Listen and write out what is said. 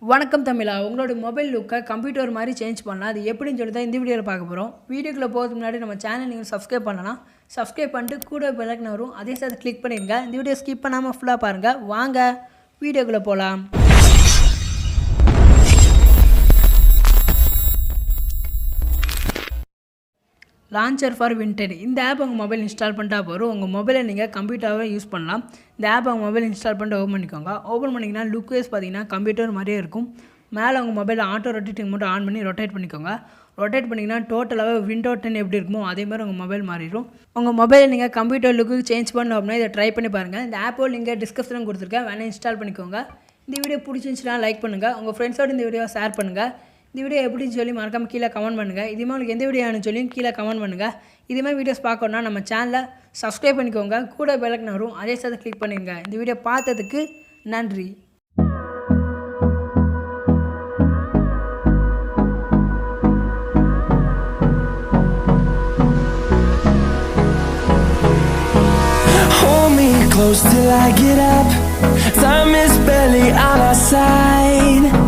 வணக்கம் தமிழா. உங்களோட mobile லுக்கை computer மாதிரி சேஞ்ச் பண்ணலாம். அது எப்படின்னு சொல்லி தான் இந்த வீடியோவில் பார்க்க போகிறோம். வீடியோக்குள்ளே போகிறதுக்கு முன்னாடி நம்ம சேனல் நீங்கள் சப்ஸ்கிரைப் பண்ணலாம். சப்ஸ்கிரைப் பண்ணிட்டு கூட பெல்லைக்கன் வரும், அதே சேர்த்து கிளிக் பண்ணிடுங்க. இந்த வீடியோ ஸ்கிப் பண்ணாமல் ஃபுல்லாக பாருங்கள். வாங்க வீடியோக்குள்ளே போகலாம். லான்ச்சர் ஃபார் விண்டர் இந்த ஆப் உங்கள் மொபைல் இன்ஸ்டால் பண்ணிட்டா போகிறோம். உங்கள் மொபைலை நீங்கள் கம்ப்யூட்டராகவே யூஸ் பண்ணலாம். இந்த ஆப் உங்கள் மொபைல் இன்ஸ்டால் பண்ணிட்டு ஓப்பன் பண்ணிக்கோங்க. ஓப்பன் பண்ணிங்கன்னா லுக் வைஸ் பார்த்தீங்கன்னா கம்ப்யூட்டர் மாதிரியே இருக்கும். மேலே உங்கள் மொபைல் ஆட்டோ ரொட்டேட்டிங் மட்டும் ஆன் பண்ணி ரொட்டேட் பண்ணிக்கோங்க. ரொட்டேட் பண்ணிங்கன்னா டோட்டலாகவே விண்டோ 10 எப்படி இருக்குமோ அதே மாதிரி உங்கள் மொபைல் மாறிடும். உங்கள் மொபைல் நீங்கள் கம்ப்யூட்டர் லுக்கு சேஞ்ச் பண்ணணும் அப்படின்னா இதை ட்ரை பண்ணி பாருங்கள். இந்த ஆப்போ நீங்கள் டிஸ்கிரிப்ஷனில் கொடுத்துருக்கேன், வேணால் இன்ஸ்டால் பண்ணிக்கோங்க. இந்த வீடியோ பிடிச்சிருந்துச்சுன்னா லைக் பண்ணுங்கள். உங்கள் ஃப்ரெண்ட்ஸோடு இந்த வீடியோ ஷேர் பண்ணுங்கள். இந்த வீடியோ எப்படின்னு சொல்லி மறக்காமல் கீழே கமெண்ட் பண்ணுங்கள். இதுமாதிரி உங்களுக்கு எந்த வீடியோ ஆனு சொல்லி கீழே கமெண்ட் பண்ணுங்கள். இதுமாதிரி வீடியோஸ் பார்க்கணுன்னா நம்ம சேனலை சப்ஸ்கிரைப் பண்ணிக்கோங்க. கூட பெல்லைக்கன் வரும், அதே சேர்த்து கிளிக் பண்ணிடுங்க. இந்த வீடியோ பார்த்ததுக்கு நன்றி. Hold me close till I get up. Time is barely on our side.